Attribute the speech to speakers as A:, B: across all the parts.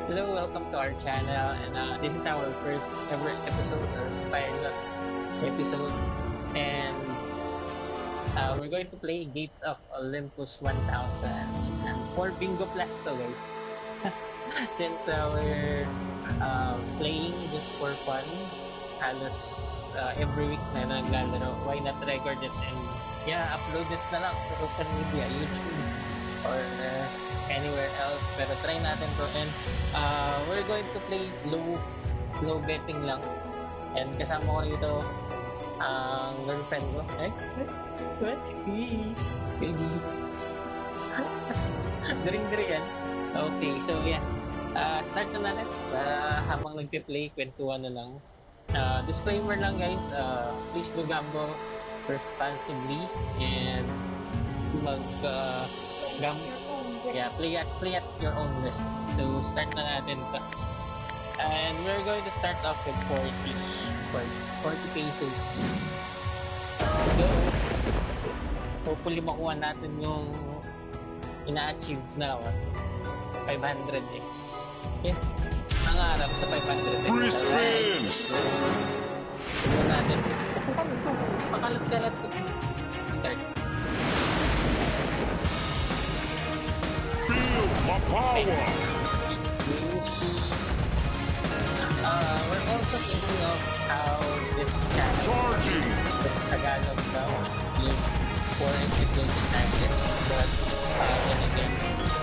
A: Hello, welcome to our channel, and this is our first ever episode or pilot episode, and we're going to play Gates of Olympus 1000 and for Bingo Plus to guys. Since we're playing just for fun, halos every week na naglalaro, why not record it and upload it na lang sa social media, YouTube or anywhere else. Pero try natin to, and we're going to play low betting lang, and kasama ko rito ang girlfriend ko. What? Baby. Daring-daring yan. Okay, so start na natin para habang nagpe-play, kwentuhan na lang. Disclaimer lang guys, please do gamble responsibly and play at your own risk. So start na natin to. And we're going to start off with 40 pesos. Let's go. Hopefully makuha natin yung ina-achieve na 500x. Yeah. Nangarap sa 500x.
B: Free spins!
A: Tignan natin. Paano ito? Pakalat-kalat ko. Start.
B: Feel my power!
A: We're also thinking of how this channel
B: Charging!
A: Tagalog daw is foreign it will be target, but then again,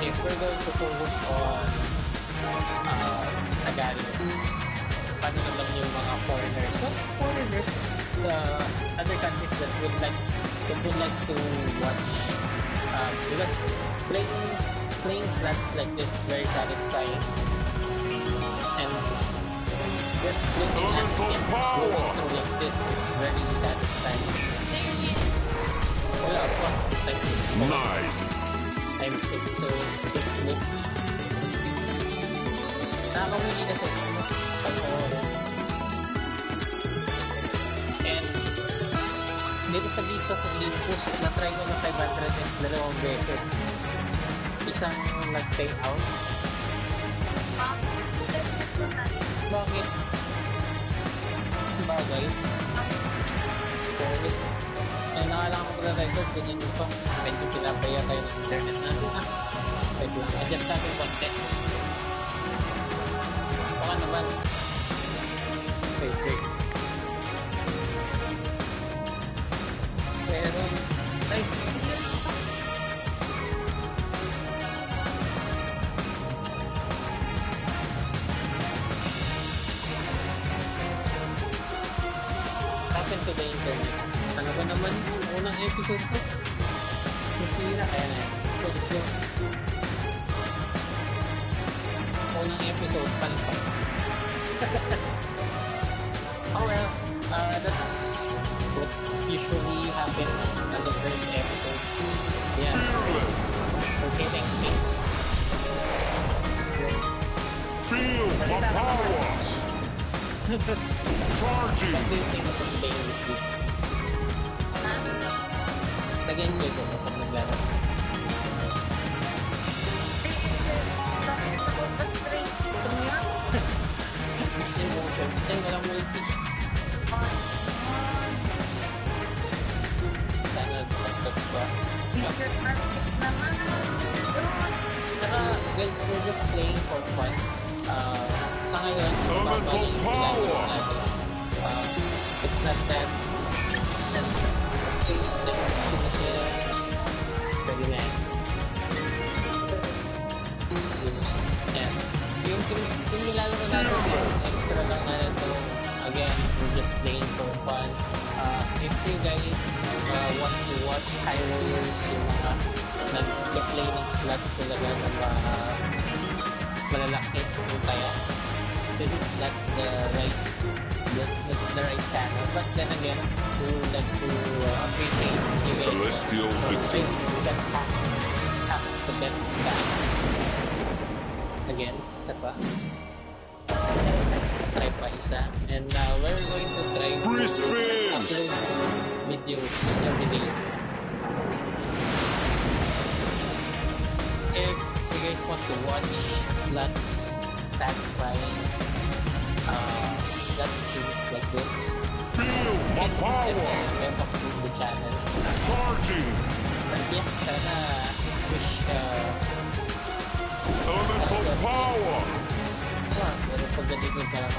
A: if we're going to focus on Tagalog, paano naman yung mga foreigners? So, foreigners, the other countries that would like to watch, because playing slots like this is very satisfying, and just looking at it going through like this is very satisfying. Wala pa. Time 6.
B: Nice!
A: Time 6. So, 6 look. Nakakawili kasi. Pag-orin. And, dito sa Gates of Olympus, na-try ko na 500x 2 beses. Isang nag-pay out. Bakit? Bagay? Sorry. Nakala ko record, ganyan mo pa. Medyo pinapaya tayo ng internet natin. Wait lang, adjust natin konti. Baka naman. Wait. Pero, happened to the internet. Ano ba naman yun? Unang episode ko. Nasira. Kaya na yan. Let's go. Unang episode, palpak. Oh well, that's what usually happens on the first episode. Yeah. We're getting things. Let's go.
B: Feel my power! Charging!
A: What do you think of playing this game? Nag-enjoy ko kapag naglalaro. Mixed emotions. Ay, walang multi. Sana nagpapagtag pa. Saka, guys, we're just playing for fun. Sa ngayon,
B: Elemental power!
A: It's not that okay, like 60 na siya. Pwede na yan. Yan. Yung nilalaro natin extra lang na ito. Again, we're just playing for fun. If you guys want to watch high rollers, yung mga nag-play ng slots talaga ng mga malalaki o kaya, this is not the right channel. But then again, we would like to appreciate you guys.
B: Celestial victory.
A: Have to bet back. Again, isa pa. Try pa isa. And we're going to try to
B: Free spins!
A: upload videos every day. If you guys want to watch slots satisfying slot machines like this.
B: Feel
A: You
B: my
A: can
B: power.
A: definitely improve the channel.
B: Charging.
A: But yeah, sana wish
B: Elemental power.
A: meron pag ganito parang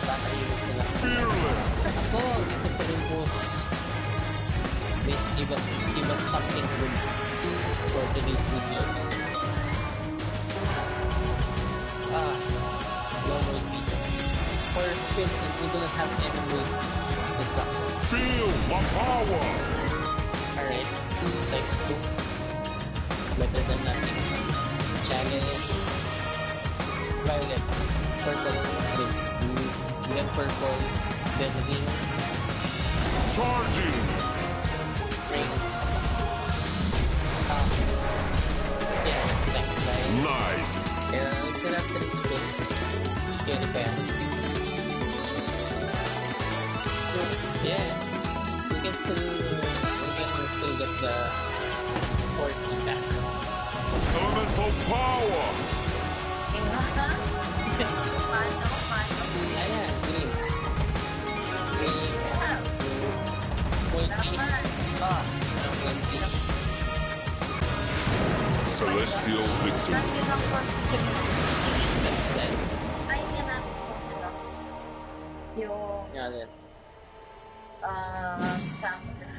A: tatahimik na lang.
B: Fearless.
A: Ako, ito pa rin boss. Please give us something good for today's video. No multis. For spins, and we do not have any multis. This sucks.
B: Feel my power.
A: Alright, times 2. Better than nothing. Chalice. Violet. Purple. Wait, blue. Then purple. Then rings.
B: Charging.
A: Rings. Yeah, that's nice, right?
B: Nice.
A: We still have 3 spins. Here, pen. Yes, we can still get the 40 back.
B: Elemental power.
A: Ayan, green. Green, blue, multi. Multi.
B: Celestial victory.
A: That's that.
C: Yung
A: Yeah, that.
C: stamina.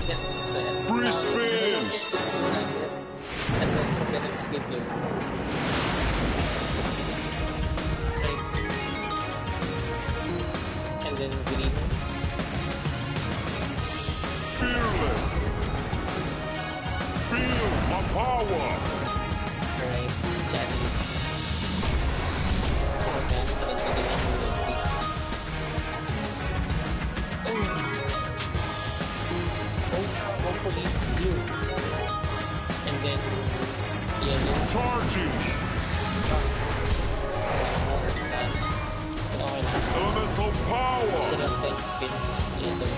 A: Yeah, so yeah.
B: Free spins.
A: And then let's give you. Right. And then green.
B: Fearless. Feel my power.
A: Alright, Chalice. Okay, talagdagan ng multi. Hopefully blue. And then yellow.
B: Charging.
A: One more. Okay na.
B: Elemental power.
A: Isa lang 10 spins. Yellow.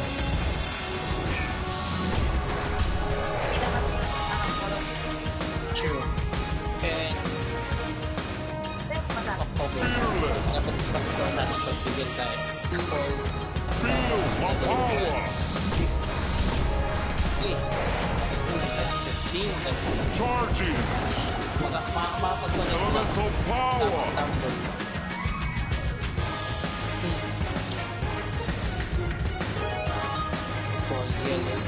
C: Hindi naman parang
A: True. And October.
B: Fearless.
A: Dapat Pasko natin pagbigyan tayo. Or
B: Feel my power.
A: wait. 15.
B: Charging.
A: Makapag-connect lang.
B: Elemental power.
A: Tumble. For yellow.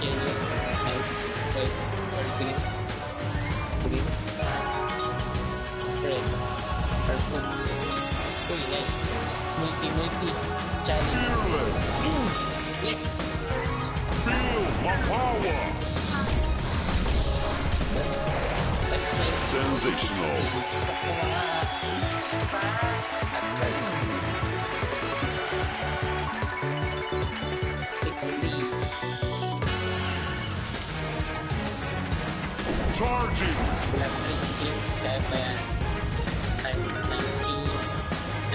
A: Yellow. Nice. Wait. Or green. Green. Red. Purple. Uy, nice. Multi. Challenge.
B: Fearless.
A: Yes!
B: Feel my power.
A: That's nice.
B: Sensational.
A: Sa mga at 60.
B: Charging.
A: Sila 3 skins, kaya pa yan. Times 90.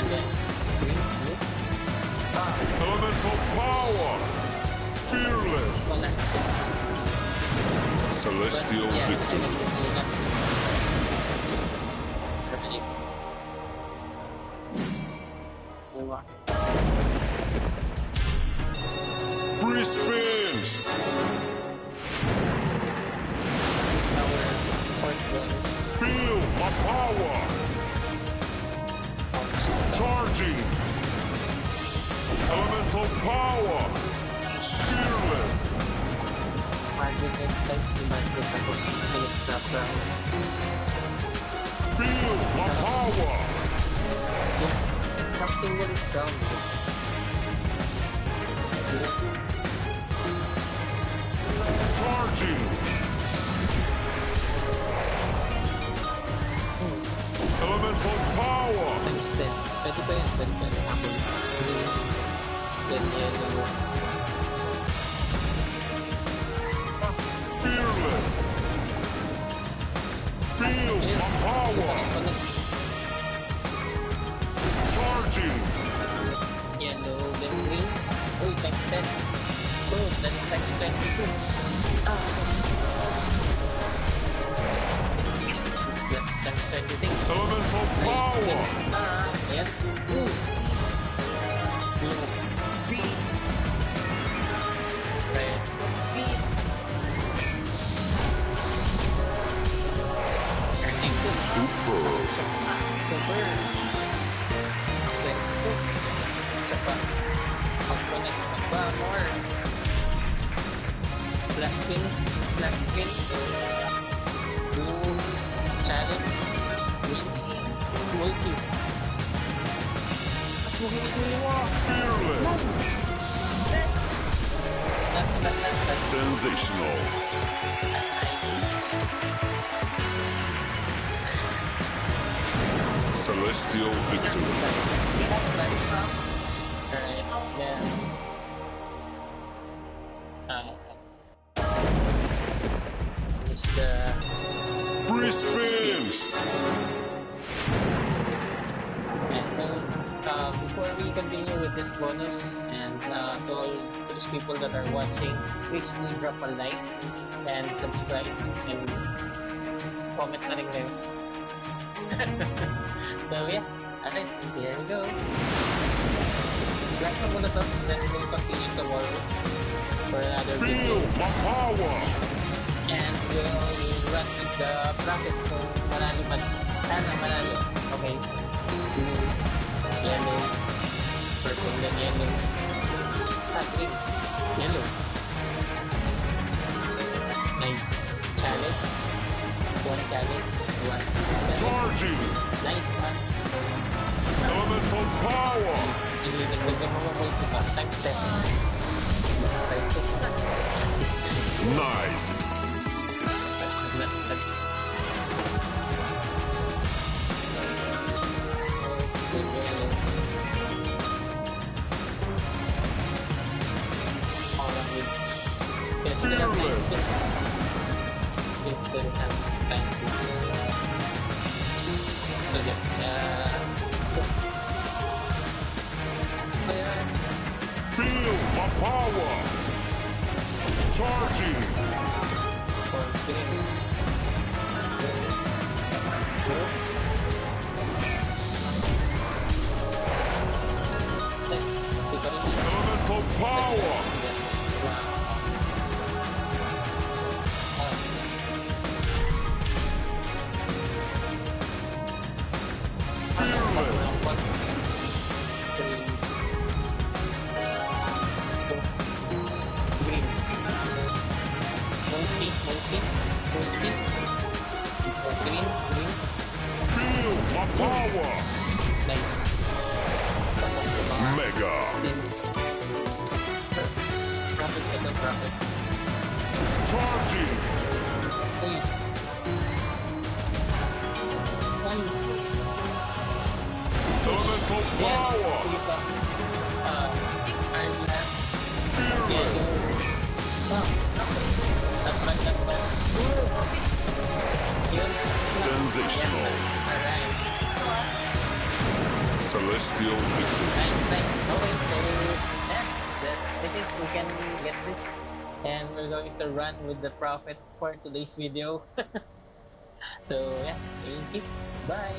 A: And then, green, blue.
B: Elemental power. Fearless.
A: One last spin.
B: Celestial
A: Yeah,
B: victory.
A: sila Terminate. Diba?
B: Free spins.
A: This is our fourth bonus.
B: Feel my power. Charging. Elemental power. Fearless.
A: Magic and times to magic tapos minutes sa rounds.
B: Feel my power.
A: Yung top symbol is round.
B: Charging. Elemental power.
A: Times 10. Pwede pa yan. Apple. Then yellow.
B: Fearless. Feel my power. Charging.
A: Yellow, then green. Uy, times 10. Oh, that's times 22. spin. Blue chalice wins multi. Mas mo hinihili mo.
B: Fearless.
A: Not.
B: Sensational. Celestial victory.
A: Alright, then. It's the.
B: Free spins.
A: And so, before we continue with this bonus, and to all those people that are watching, please do drop a like and subscribe and comment na rin kayo. So yeah, alright, here we go. Last na muna to, then we'll continue tomorrow for another video.
B: Feel my power.
A: And we'll run with the profit kung manalo man. Sana manalo. Okay. Blue, yellow, purple, then yellow. Green. Yellow. Nice. Chalice. One chalice. One.
B: Charging.
A: Nice one.
B: Elemental power.
A: Nagdagdag mo multi pa. Time step. Time step.
B: Nice. Feel my power. Charging. Elemental power. Fearless.
A: Green. Multi. Green.
B: Feel my power.
A: Nice.
B: Mega.
A: Profit.
B: Charging.
A: Uy.
B: Elemental power.
A: Sige pa. Eyeglass.
B: Fearless.
A: Not bad. Yun.
B: Sensational.
A: Alright.
B: Celestial victory.
A: Nice. Okay, so yeah, I think we can get this. And we're going to run with the profit for today's video. So yeah, thank you. Bye.